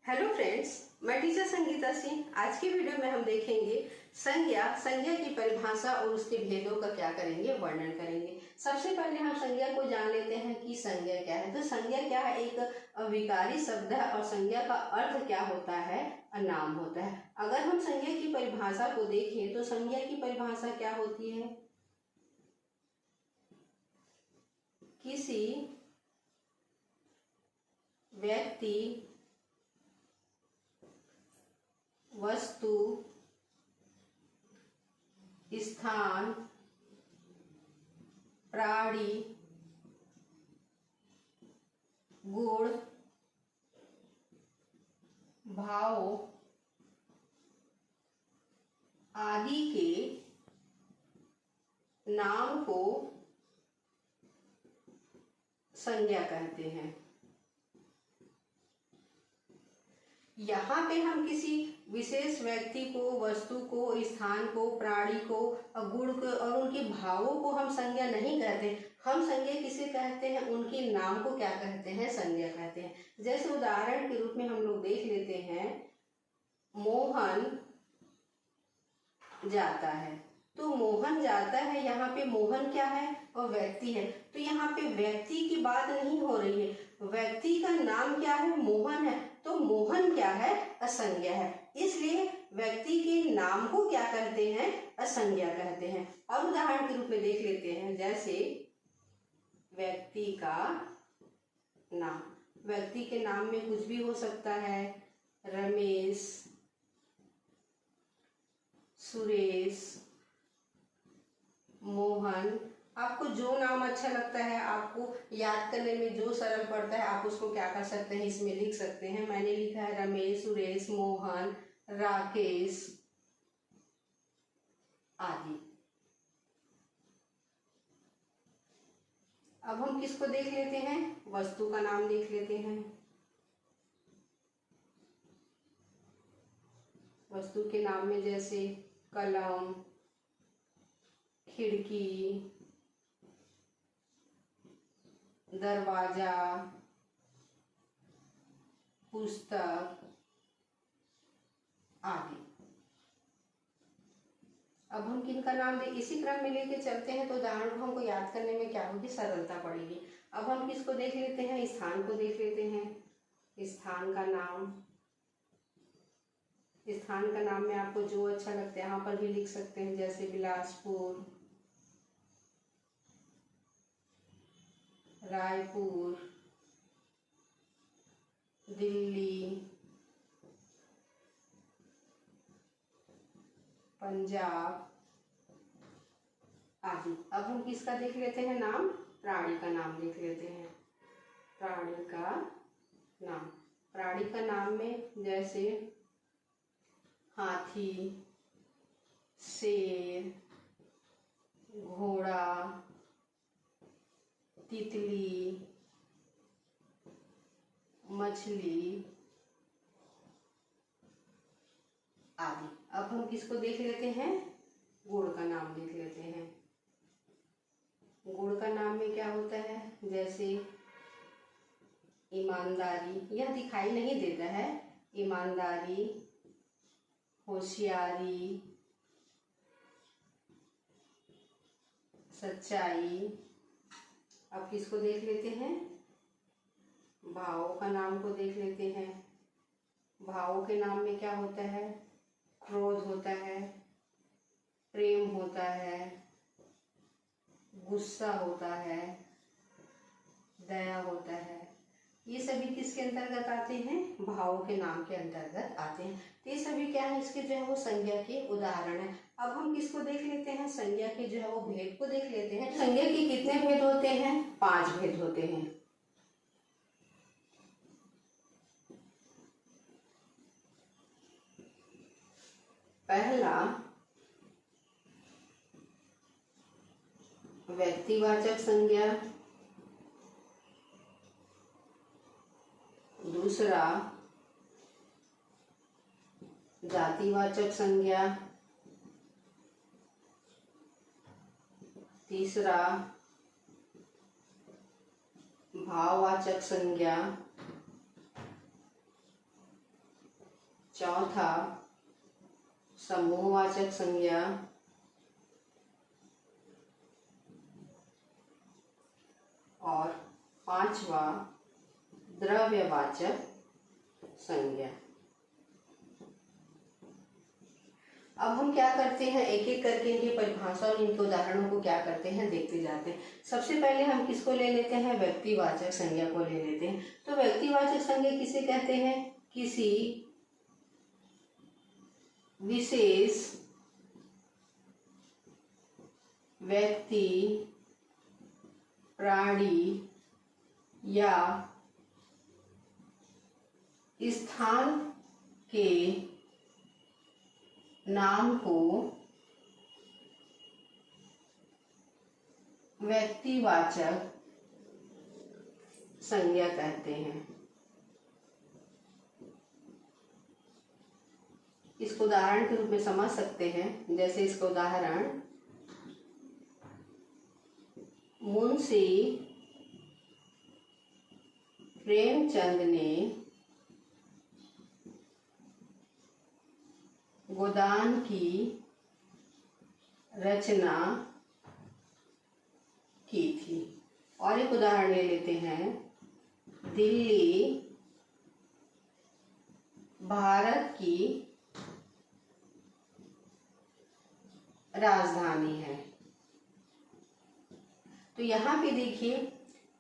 Hello friends, मैं teacher Sangeeta Singh. आज की वीडियो में हम देखेंगे संज्ञा की परिभाषा और उसके भेदों का क्या करेंगे, वर्णन करेंगे। सबसे पहले हम संज्ञा को जान लेते हैं कि संज्ञा क्या है। तो संज्ञा क्या है? एक विकारी शब्द है और संज्ञा का अर्थ क्या होता है? नाम होता है। अगर हम संज्ञा की परिभाषा को देखें तो संज्ञा की परिभाषा क्या होती है? किसी व्यक्ति, वस्तु, स्थान, प्राणी, गुण, भाव आदि के नाम को संज्ञा कहते हैं। यहाँ पे हम किसी विशेष व्यक्ति को, वस्तु को, स्थान को, प्राणी को, गुण को और उनके भावों को हम संज्ञा नहीं कहते। हम संज्ञा किसे कहते हैं? उनके नाम को क्या कहते हैं? संज्ञा कहते हैं। जैसे उदाहरण के रूप में हम लोग देख लेते हैं, मोहन जाता है। तो मोहन जाता है, यहाँ पे मोहन क्या है? और व्यक्ति है। तो यहाँ पे व्यक्ति की बात नहीं हो रही है, व्यक्ति का नाम क्या है? मोहन है। तो मोहन क्या है? असंज्ञा है। इसलिए व्यक्ति के नाम को क्या कहते हैं? असंज्ञा कहते हैं। और उदाहरण के रूप में देख लेते हैं, जैसे व्यक्ति का नाम। व्यक्ति के नाम में कुछ भी हो सकता है, रमेश, सुरेश, मोहन। आपको जो नाम अच्छा लगता है, आपको याद करने में जो सरल पड़ता है, आप उसको क्या कर सकते हैं? इसमें लिख सकते हैं। मैंने लिखा है रमेश, सुरेश, मोहन, राकेश आदि। अब हम किसको देख लेते हैं? वस्तु का नाम देख लेते हैं। वस्तु के नाम में जैसे कलम, खिड़की, दरवाजा, पुस्तक आदि। अब हम किन का नाम दे, इसी क्रम में लेके चलते हैं तो उदाहरण को हमको याद करने में क्या होगी? सरलता पड़ेगी। अब हम किसको देख लेते हैं? स्थान को देख लेते हैं। स्थान का नाम। स्थान का नाम में आपको जो अच्छा लगता है यहाँ पर भी लिख सकते हैं, जैसे बिलासपुर, रायपुर, दिल्ली, पंजाब आदि। अब हम किसका देख लेते हैं नाम? प्राणी का नाम देख लेते हैं। प्राणी का नाम। प्राणी का नाम में जैसे हाथी, शेर, घोड़ा, तितली, मछली आदि। अब हम किसको देख लेते हैं? गुण का नाम देख लेते हैं। गुण का नाम में क्या होता है? जैसे ईमानदारी, यह दिखाई नहीं देता है। ईमानदारी, होशियारी, सच्चाई। अब किसको देख लेते हैं? भावों का नाम को देख लेते हैं। भावों के नाम में क्या होता है? क्रोध होता है, प्रेम होता है, गुस्सा होता है, दया होता है। ये सभी किसके अंतर्गत आते हैं? भावों के नाम के अंतर्गत आते हैं। तो ये सभी क्या है? इसके जो है वो संज्ञा के उदाहरण है। अब हम किसको देख लेते हैं? संज्ञा के जो है वो भेद को देख लेते हैं। संज्ञा के कितने भेद होते हैं? 5 भेद होते हैं। पहला व्यक्तिवाचक संज्ञा, दूसरा जातिवाचक संज्ञा, तीसरा भाववाचक संज्ञा, चौथा समूहवाचक संज्ञा, और पांचवा द्रव्यवाचक संज्ञा। अब हम क्या करते हैं, एक एक करके इनकी परिभाषा और इनके उदाहरणों को क्या करते हैं देखते जाते हैं। सबसे पहले हम किसको ले लेते हैं, व्यक्तिवाचक संज्ञा को ले लेते हैं। तो व्यक्तिवाचक संज्ञा किसे कहते हैं, किसी विशेष व्यक्ति, प्राणी या स्थान के नाम को व्यक्तिवाचक संज्ञा कहते हैं। इसको उदाहरण के रूप में समझ सकते हैं। जैसे इसका उदाहरण, मुंशी प्रेमचंद ने गोदान की रचना की थी। और एक उदाहरण ले लेते हैं, दिल्ली भारत की राजधानी है। तो यहाँ पे देखिए,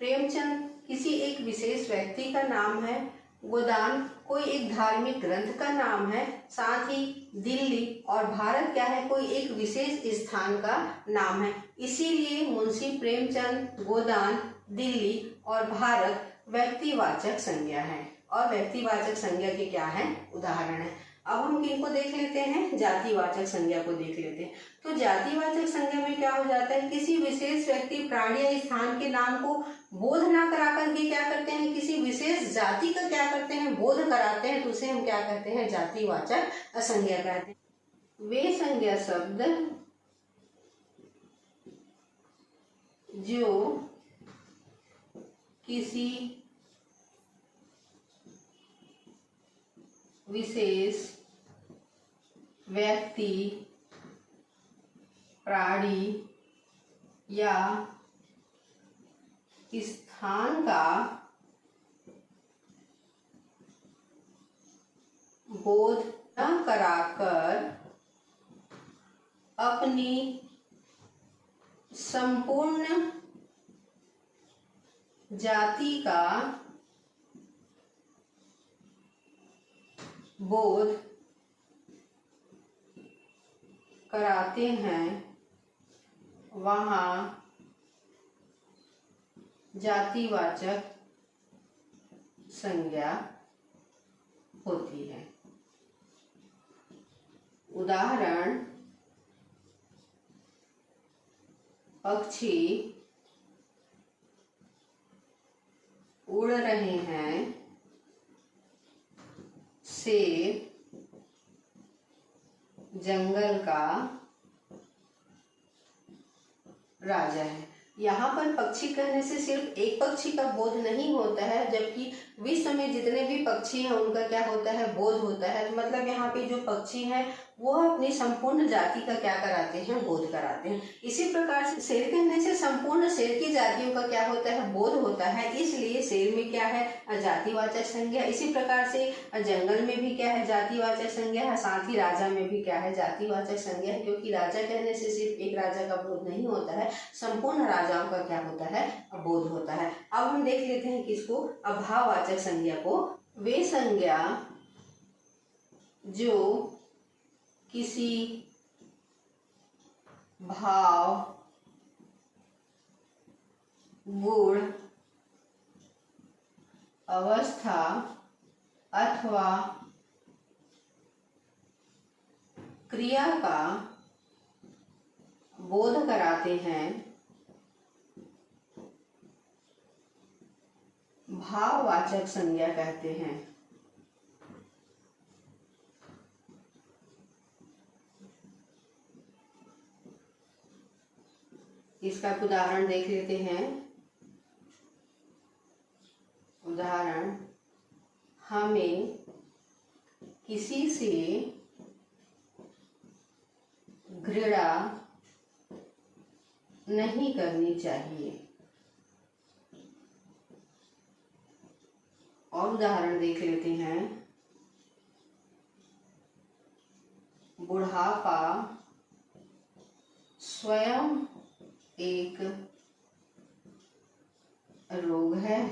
प्रेमचंद किसी एक विशेष व्यक्ति का नाम है, गोदान कोई एक धार्मिक ग्रंथ का नाम है, साथ ही दिल्ली और भारत क्या है, कोई एक विशेष स्थान का नाम है। इसीलिए मुंशी प्रेमचंद, गोदान, दिल्ली और भारत व्यक्तिवाचक संज्ञा है और व्यक्तिवाचक संज्ञा के क्या है, उदाहरण है। अब हम किनको देख लेते हैं, जातिवाचक संज्ञा को देख लेते हैं। तो जातिवाचक संज्ञा में क्या हो जाता है, किसी विशेष व्यक्ति, प्राणी या स्थान के नाम को बोध ना करा करके क्या करते हैं, किसी विशेष जाति का क्या करते हैं, बोध कराते हैं, तो उसे हम क्या कहते हैं, जातिवाचक संज्ञा कहते हैं। वे संज्ञा शब्द जो किसी विशेष व्यक्ति, प्राणी या स्थान का बोध न कराकर अपनी संपूर्ण जाति का बोध कराते हैं, वहाँ जातिवाचक संज्ञा होती है। उदाहरण, पक्षी उड़ रहे हैं, शेर जंगल का राजा है। यहाँ पर पक्षी कहने से सिर्फ एक पक्षी का बोध नहीं होता है, जबकि विश्व में जितने भी पक्षी हैं उनका क्या होता है, बोध होता है। तो मतलब यहाँ पे जो पक्षी हैं वो अपनी संपूर्ण जाति का क्या कराते हैं, बोध कराते हैं। इसी प्रकार से शेर कहने से संपूर्ण शेर की जातियों का क्या होता है, बोध होता है, इसलिए शेर में क्या है, जातिवाचक संज्ञा। इसी प्रकार से जंगल में भी क्या है, जातिवाचक संज्ञा है, साथ ही राजा में भी क्या है, जातिवाचक संज्ञा है। क्योंकि राजा कहने से सिर्फ एक राजा का बोध नहीं होता है, संपूर्ण राजाओं का क्या होता है, बोध होता है। अब हम देख लेते हैं किसको, अभाववाचक संज्ञा को। वे संज्ञा जो किसी भाव, गुण, अवस्था अथवा क्रिया का बोध कराते हैं, भाववाचक संज्ञा कहते हैं। इसका उदाहरण देख लेते हैं। उदाहरण, हमें किसी से घृणा नहीं करनी चाहिए। और उदाहरण देख लेते हैं। बुढ़ापा स्वयं एक रोग है।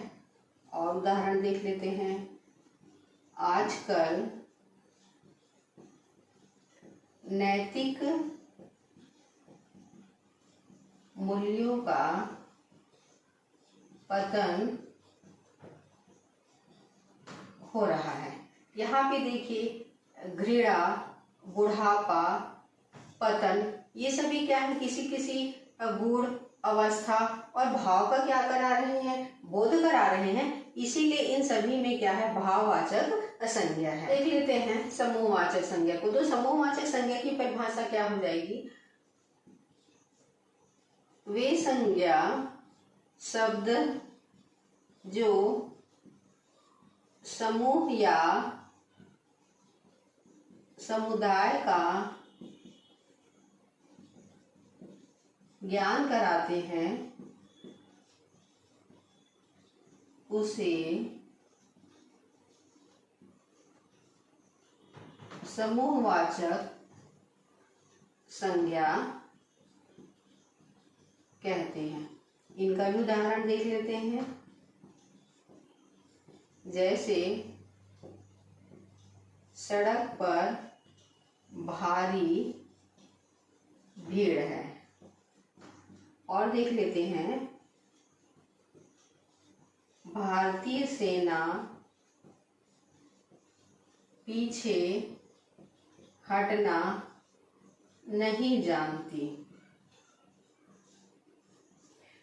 और उदाहरण देख लेते हैं। आजकल नैतिक मूल्यों का पतन हो रहा है। यहाँ पे देखिए घृणा, बुढ़ापा, पतन, ये सभी क्या है, किसी किसी गुण, अवस्था और भाव का क्या करा रहे हैं, बोध करा रहे हैं। इसीलिए इन सभी में क्या है, भाववाचक संज्ञा है। देख लेते हैं समूहवाचक संज्ञा को। तो समूहवाचक संज्ञा की परिभाषा क्या हो जाएगी, वे संज्ञा शब्द जो समूह या समुदाय का ज्ञान कराते हैं, उसे समूहवाचक संज्ञा कहते हैं। इनका भी उदाहरण देख लेते हैं। जैसे सड़क पर भारी भीड़ है। और देख लेते हैं, भारतीय सेना पीछे हटना नहीं जानती।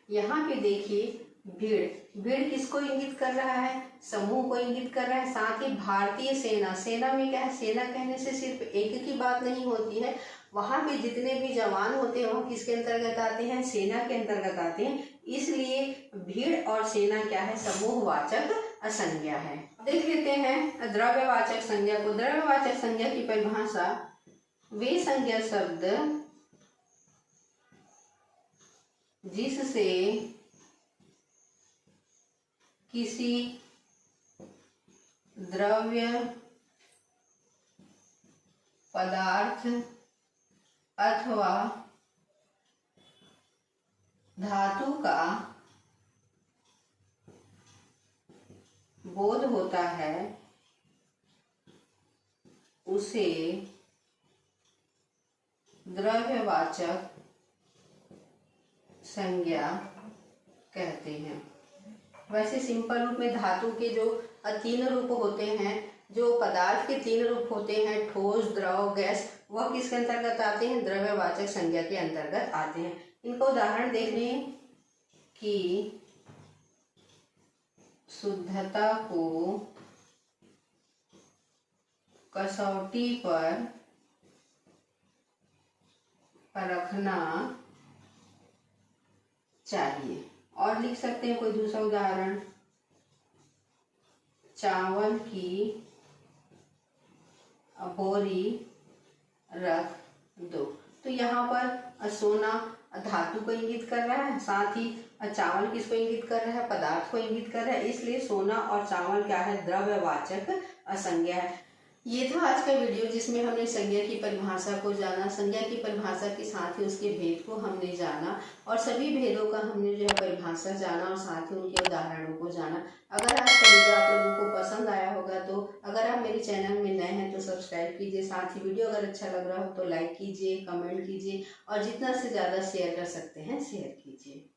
यहाँ पे देखिए भीड़, भीड़ किसको इंगित कर रहा है, समूह को इंगित कर रहा है। साथ ही भारतीय सेना, सेना में क्या है, सेना कहने से सिर्फ एक की बात नहीं होती है। वहां पे जितने भी जवान होते हैं वो किसके अंतर्गत आते हैं, सेना के अंतर्गत आते हैं। इसलिए भीड़ और सेना क्या है, समूहवाचक संज्ञा है। देख लेते हैं द्रव्यवाचक संज्ञा को। द्रव्यवाचक संज्ञा की परिभाषा, वे संज्ञा शब्द जिससे किसी द्रव्य, पदार्थ अथवा धातु का बोध होता है, उसे द्रव्यवाचक संज्ञा कहते हैं। वैसे सिंपल रूप में धातु के जो 3 रूप होते हैं, जो पदार्थ के 3 रूप होते हैं, ठोस, द्रव, गैस, वह किसके अंतर्गत आते हैं, द्रव्यवाचक संज्ञा के अंतर्गत आते हैं। इनका उदाहरण देख लें कि शुद्धता को कसौटी पर परखना चाहिए। और लिख सकते हैं कोई दूसरा उदाहरण, चावल की बोरी रख दो। तो यहाँ पर सोना धातु को इंगित कर रहा है, साथ ही चावल किसको इंगित कर रहा है, पदार्थ को इंगित कर रहा है। इसलिए सोना और चावल क्या है, द्रव्यवाचक संज्ञा है। ये था आज का वीडियो जिसमें हमने संज्ञा की परिभाषा को जाना, संज्ञा की परिभाषा के साथ ही उसके भेद को हमने जाना और सभी भेदों का हमने जो है परिभाषा जाना और साथ ही उनके उदाहरणों को जाना। अगर आज का वीडियो आप लोगों को पसंद आया होगा तो अगर आप मेरे चैनल में नए हैं तो सब्सक्राइब कीजिए। साथ ही वीडियो अगर अच्छा लग रहा हो तो लाइक कीजिए, कमेंट कीजिए और जितना से ज़्यादा शेयर कर सकते हैं शेयर कीजिए।